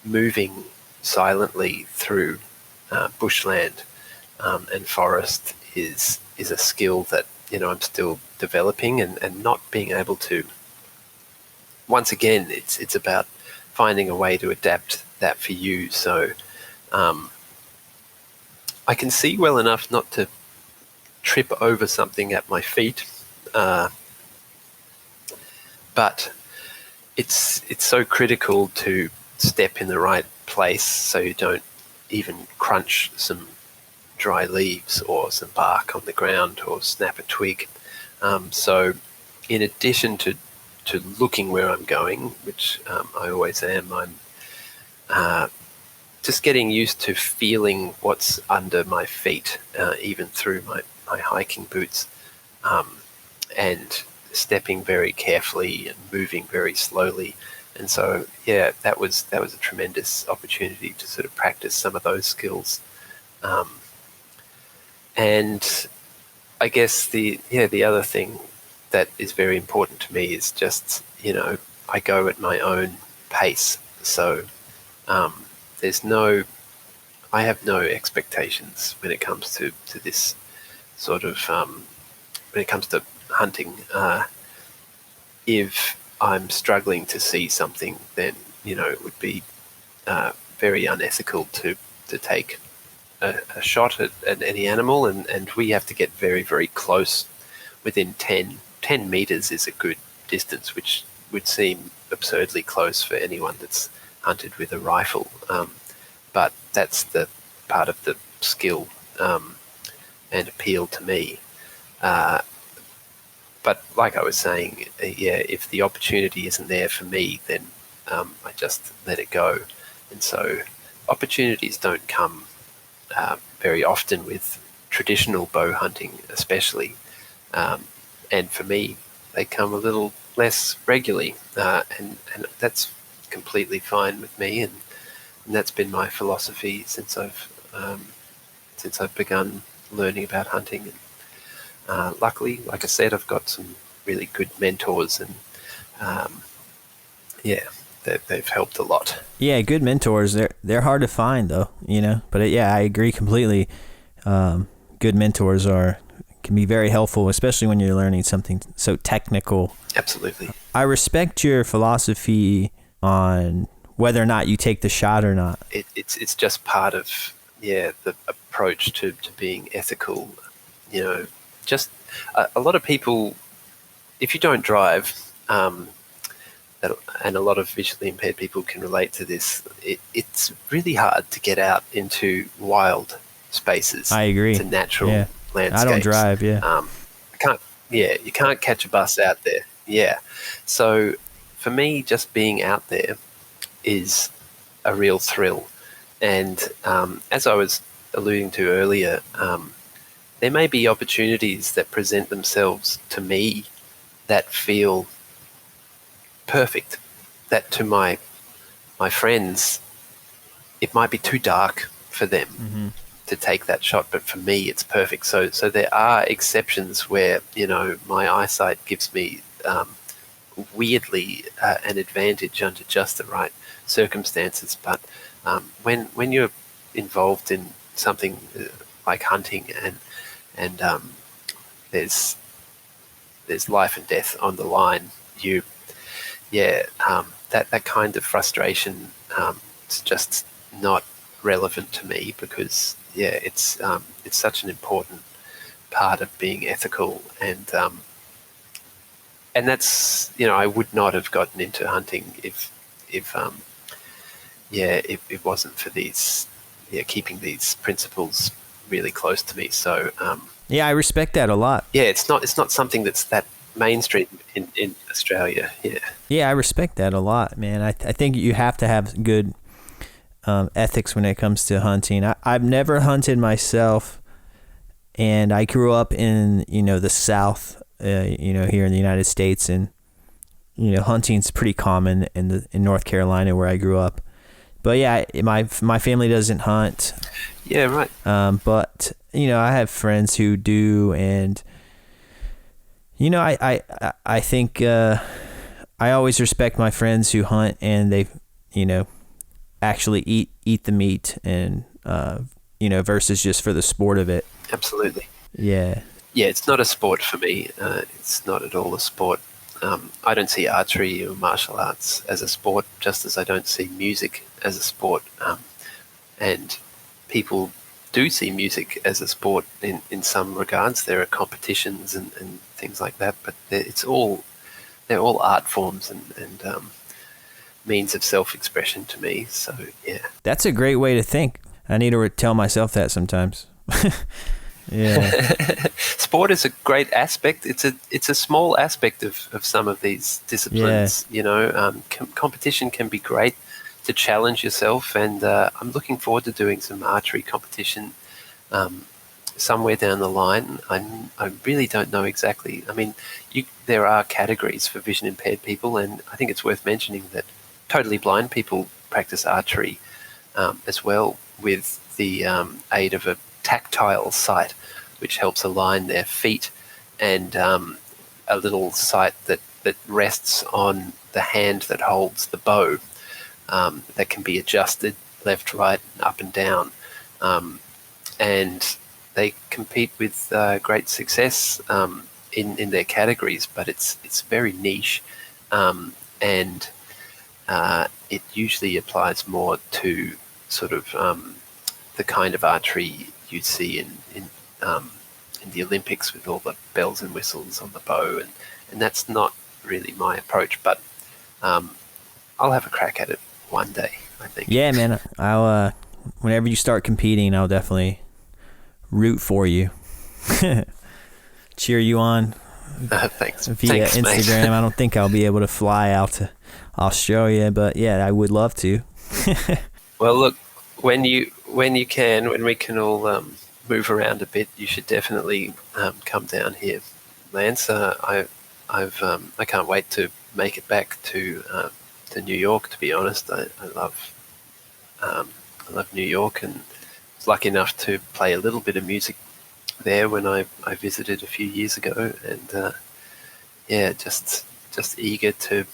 moving silently through bushland and forest is a skill that I'm still developing, and not being able to. Once again, it's about finding a way to adapt that for you. So I can see well enough not to trip over something at my feet, but it's so critical to step in the right place so you don't even crunch some dry leaves or some bark on the ground or snap a twig. So in addition to looking where I'm going, which I always am, I'm just getting used to feeling what's under my feet, even through my hiking boots, and stepping very carefully and moving very slowly. And so, yeah, that was a tremendous opportunity to sort of practice some of those skills. And I guess the other thing that is very important to me is just, I go at my own pace. So I have no expectations when it comes to this sort of, when it comes to hunting. If I'm struggling to see something, then, it would be very unethical to take a shot at any animal, and we have to get very, very close. Within 10 meters is a good distance, which would seem absurdly close for anyone that's hunted with a rifle. But that's the part of the skill and appeal to me. But like I was saying, if the opportunity isn't there for me, then I just let it go. And so opportunities don't come very often with traditional bow hunting, especially. And for me, they come a little less regularly, and that's completely fine with me. And that's been my philosophy since I've since I've begun learning about hunting. And luckily, like I said, I've got some really good mentors, and they've helped a lot. Yeah, good mentors. They're hard to find though, But I agree completely. Good mentors can be very helpful, especially when you're learning something so technical. Absolutely. I respect your philosophy on whether or not you take the shot or not. It's just part of the approach to being ethical. Just a lot of people, if you don't drive, and a lot of visually impaired people can relate to this, it's really hard to get out into wild spaces. I agree. To natural landscapes. I don't drive, you can't catch a bus out there. Yeah. So for me, just being out there is a real thrill. And as I was alluding to earlier, there may be opportunities that present themselves to me that feel perfect, that to my friends, it might be too dark for them to take that shot, but for me, it's perfect. So there are exceptions where, my eyesight gives me weirdly an advantage under just the right circumstances. But when you're involved in something like hunting and there's life and death on the line, that kind of frustration is just not relevant to me, because it's such an important part of being ethical, and that's, I would not have gotten into hunting if it wasn't for these keeping these principles really close to me. So I respect that a lot. It's not something that's that mainstream in Australia. I respect that a lot, man. I think you have to have good ethics when it comes to hunting. I've never hunted myself, and I grew up in the South, here in the United States, and hunting's pretty common in North Carolina where I grew up. But my family doesn't hunt. Yeah, right. But I have friends who do, and I think I always respect my friends who hunt and they actually eat the meat, and versus just for the sport of it. Absolutely. Yeah, it's not a sport for me. It's not at all a sport. I don't see archery or martial arts as a sport, just as I don't see music as a sport. And people do see music as a sport in some regards. There are competitions and things like that, but they're all art forms and means of self-expression to me. So that's a great way to think. I need to tell myself that sometimes. Sport is a great aspect. It's a small aspect of some of these disciplines. Competition can be great to challenge yourself, and I'm looking forward to doing some archery competition somewhere down the line. I really don't know exactly. I mean, there are categories for vision impaired people, and I think it's worth mentioning that totally blind people practice archery as well, with the aid of a tactile sight, which helps align their feet, and a little sight that rests on the hand that holds the bow, that can be adjusted left, right, up and down. And they compete with great success in their categories, but it's very niche, and it usually applies more to sort of the kind of archery you'd see in the Olympics, with all the bells and whistles on the bow, and that's not really my approach, but I'll have a crack at it one day, I think. Yeah, man. I'll whenever you start competing, I'll definitely root for you. Cheer you on. Thanks. Via Thanks, Instagram. mate. I don't think I'll be able to fly out to Australia, but I would love to. Well, look, when we can all move around a bit, you should definitely come down here, Lance. I can't wait to make it back to New York. To be honest, I love New York, and lucky enough to play a little bit of music there when I visited a few years ago, and just eager to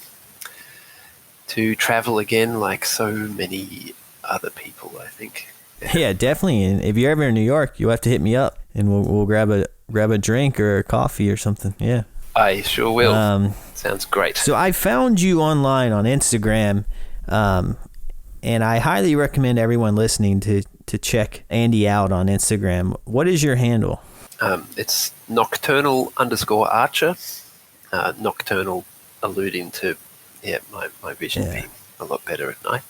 travel again, like so many other people, I think. Yeah, definitely. And if you're ever in New York, you'll have to hit me up, and we'll grab a drink or a coffee or something. Yeah, I sure will. Sounds great. So I found you online on Instagram, and I highly recommend everyone listening to check Andy out on Instagram. What is your handle? It's nocturnal_archer. Nocturnal alluding to my vision being a lot better at night.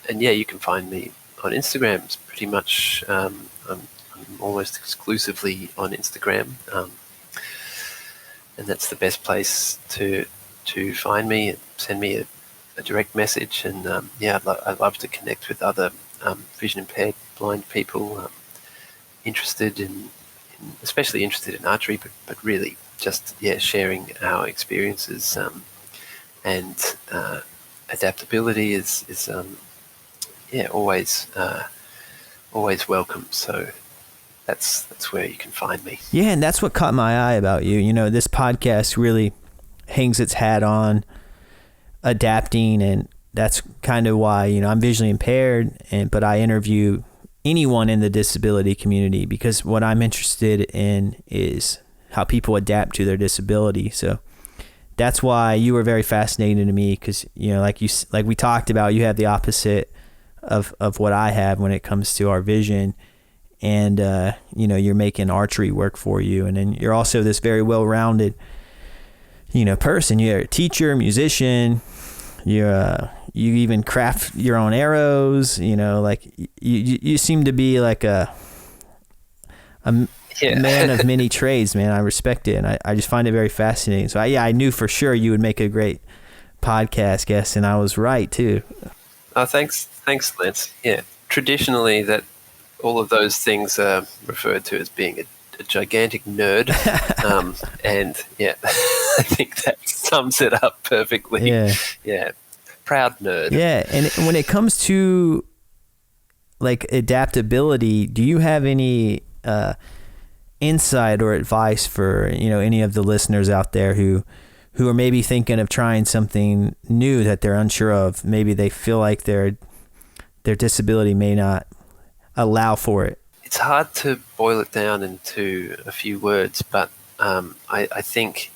And you can find me on Instagram. It's pretty much I'm almost exclusively on Instagram, and that's the best place to find me. Send me a direct message, and I'd love to connect with other vision impaired blind people especially interested in archery, but really just sharing our experiences, and adaptability is always welcome. So that's where you can find me. Yeah, and that's what caught my eye about you. You know, this podcast really hangs its hat on adapting, and that's kind of why, you know, I'm visually impaired, but I interview anyone in the disability community because what I'm interested in is how people adapt to their disability. So that's why you were very fascinating to me, because, you know, like we talked about, you have the opposite of what I have when it comes to our vision, and you know, you're making archery work for you, and then you're also this very well-rounded, you know, person. You're a teacher, musician. You even craft your own arrows. You know, like you seem to be like a man of many trades, man. I respect it, and I just find it very fascinating. So I knew for sure you would make a great podcast guest, and I was right too. Oh, thanks, Lance. Yeah, traditionally that all of those things are referred to as being a gigantic nerd, and I think that sums it up perfectly. Yeah, proud nerd. Yeah, and when it comes to like adaptability, do you have any insight or advice for, you know, any of the listeners out there who are maybe thinking of trying something new that they're unsure of? Maybe they feel like their disability may not allow for it. It's hard to boil it down into a few words, but I think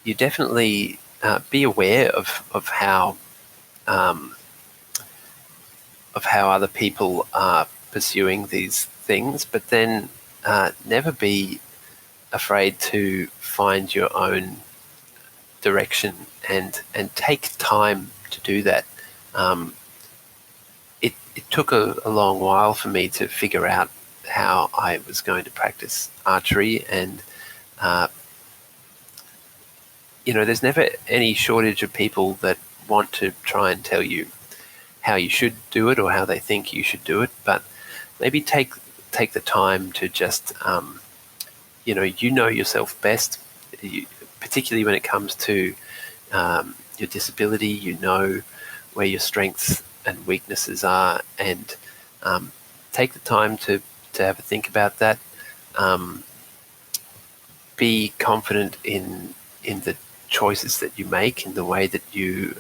you definitely be aware of how other people are pursuing these things, but then never be afraid to find your own direction and take time to do that. It took a long while for me to figure out how I was going to practice archery, and you know, there's never any shortage of people that want to try and tell you how you should do it or how they think you should do it, but maybe take the time to just you know yourself best, particularly when it comes to your disability. You know where your strengths and weaknesses are, and take the time to have a think about that. Be confident in the choices that you make, in the way that you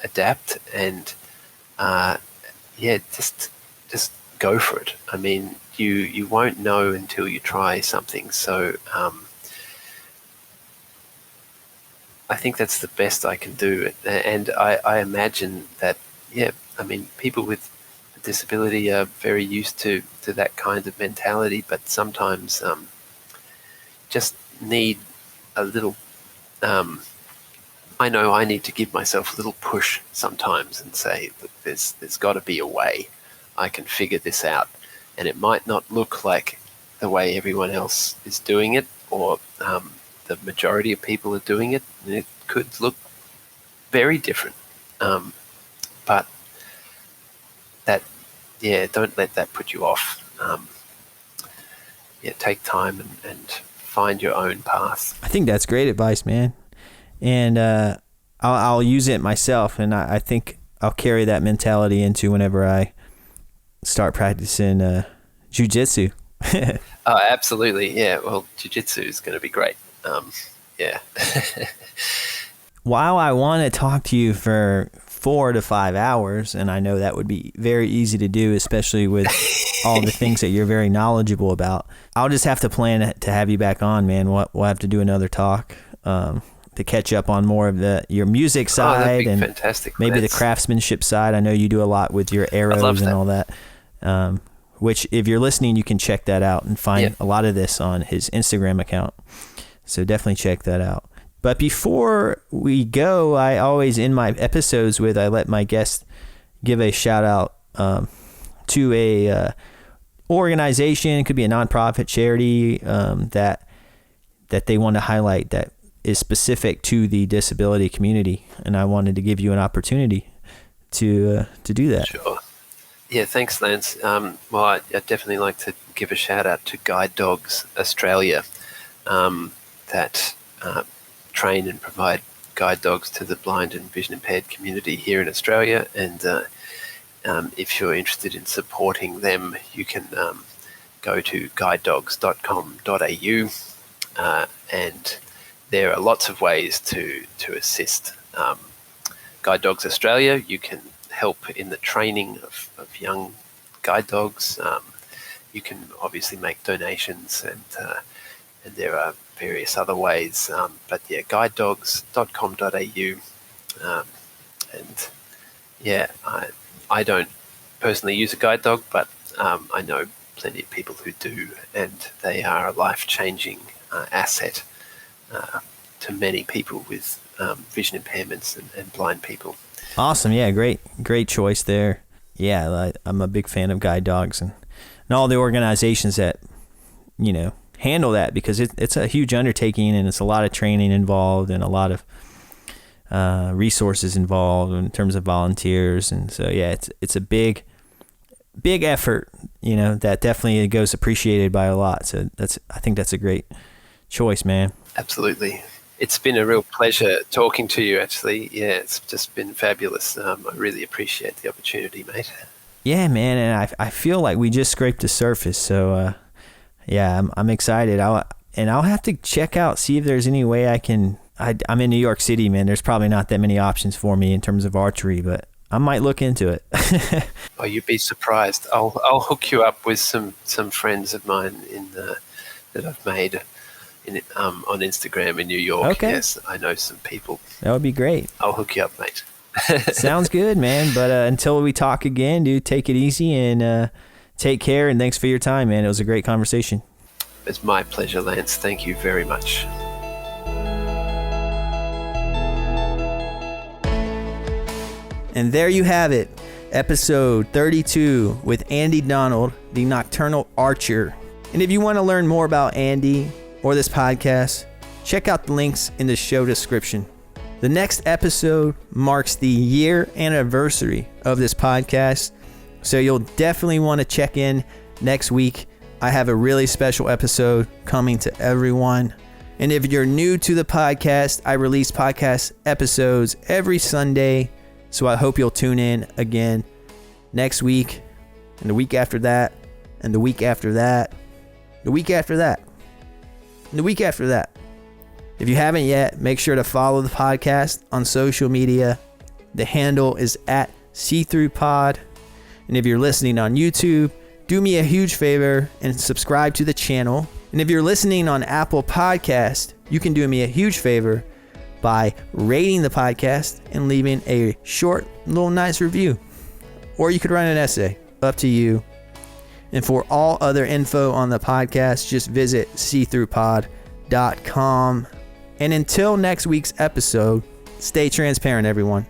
adapt, and just go for it. I mean, you won't know until you try something. So I think that's the best I can do, and I imagine that I mean, people with a disability are very used to that kind of mentality, but sometimes just need a little. I know I need to give myself a little push sometimes and say, look, there's got to be a way I can figure this out, and it might not look like the way everyone else is doing it, or the majority of people are doing it. It could look very different, but that don't let that put you off. Take time and find your own path. I think that's great advice, man. And I'll use it myself, and I think I'll carry that mentality into whenever I start practicing Jiu Jitsu. Oh, absolutely. Yeah. Well, Jiu Jitsu is going to be great. Yeah. While I want to talk to you for 4 to 5 hours, and I know that would be very easy to do, especially with all the things that you're very knowledgeable about, I'll just have to plan to have you back on, man. We'll have to do another talk to catch up on more of your music side and fantastic. Maybe the craftsmanship side. I know you do a lot with your arrows and all that. Which, if you're listening, you can check that out and find a lot of this on his Instagram account. So definitely check that out. But before we go, I always end my episodes I let my guests give a shout out to a organization. It could be a nonprofit charity that they want to highlight that is specific to the disability community. And I wanted to give you an opportunity to do that. Sure. Yeah, thanks, Lance. Well, I'd definitely like to give a shout out to Guide Dogs Australia that train and provide guide dogs to the blind and vision impaired community here in Australia. And if you're interested in supporting them, you can go to guidedogs.com.au and there are lots of ways to assist. Guide Dogs Australia, you can help in the training of young guide dogs. You can obviously make donations and there are various other ways. But yeah, guidedogs.com.au. And yeah, I don't personally use a guide dog, but I know plenty of people who do, and they are a life-changing asset to many people with vision impairments and blind people. Awesome. Yeah, great choice there. Yeah, I'm a big fan of guide dogs and all the organizations that, handle that, because it's a huge undertaking and it's a lot of training involved and a lot of resources involved in terms of volunteers. And so, yeah, it's a big effort, that definitely goes appreciated by a lot. So I think that's a great choice, man. Absolutely. It's been a real pleasure talking to you, actually. Yeah, it's just been fabulous. I really appreciate the opportunity, mate. Yeah, man, and I feel like we just scraped the surface. So, yeah, I'm excited. I'll have to check out, see if there's any way I can. I'm in New York City, man. There's probably not that many options for me in terms of archery, but I might look into it. Oh, you'd be surprised. I'll hook you up with some friends of mine that I've made on Instagram in New York. Okay. Yes, I know some people. That would be great. I'll hook you up, mate. Sounds good, man. But until we talk again, dude, take it easy and take care. And thanks for your time, man. It was a great conversation. It's my pleasure, Lance. Thank you very much. And there you have it. Episode 32 with Andy Donald, the Nocturnal Archer. And if you want to learn more about Andy or this podcast, check out the links in the show description. The next episode marks the year anniversary of this podcast, so you'll definitely want to check in next week. I have a really special episode coming to everyone. And if you're new to the podcast, I release podcast episodes every Sunday, so I hope you'll tune in again next week, and the week after that, and the week after that, the week after that, and the week after that. If you haven't yet, make sure to follow the podcast on social media. The handle is @SeeThroughPod. And if you're listening on YouTube, do me a huge favor and subscribe to the channel. And if you're listening on Apple Podcast, you can do me a huge favor by rating the podcast and leaving a short, little nice review. Or you could write an essay. Up to you. And for all other info on the podcast, just visit seethroughpod.com. And until next week's episode, stay transparent, everyone.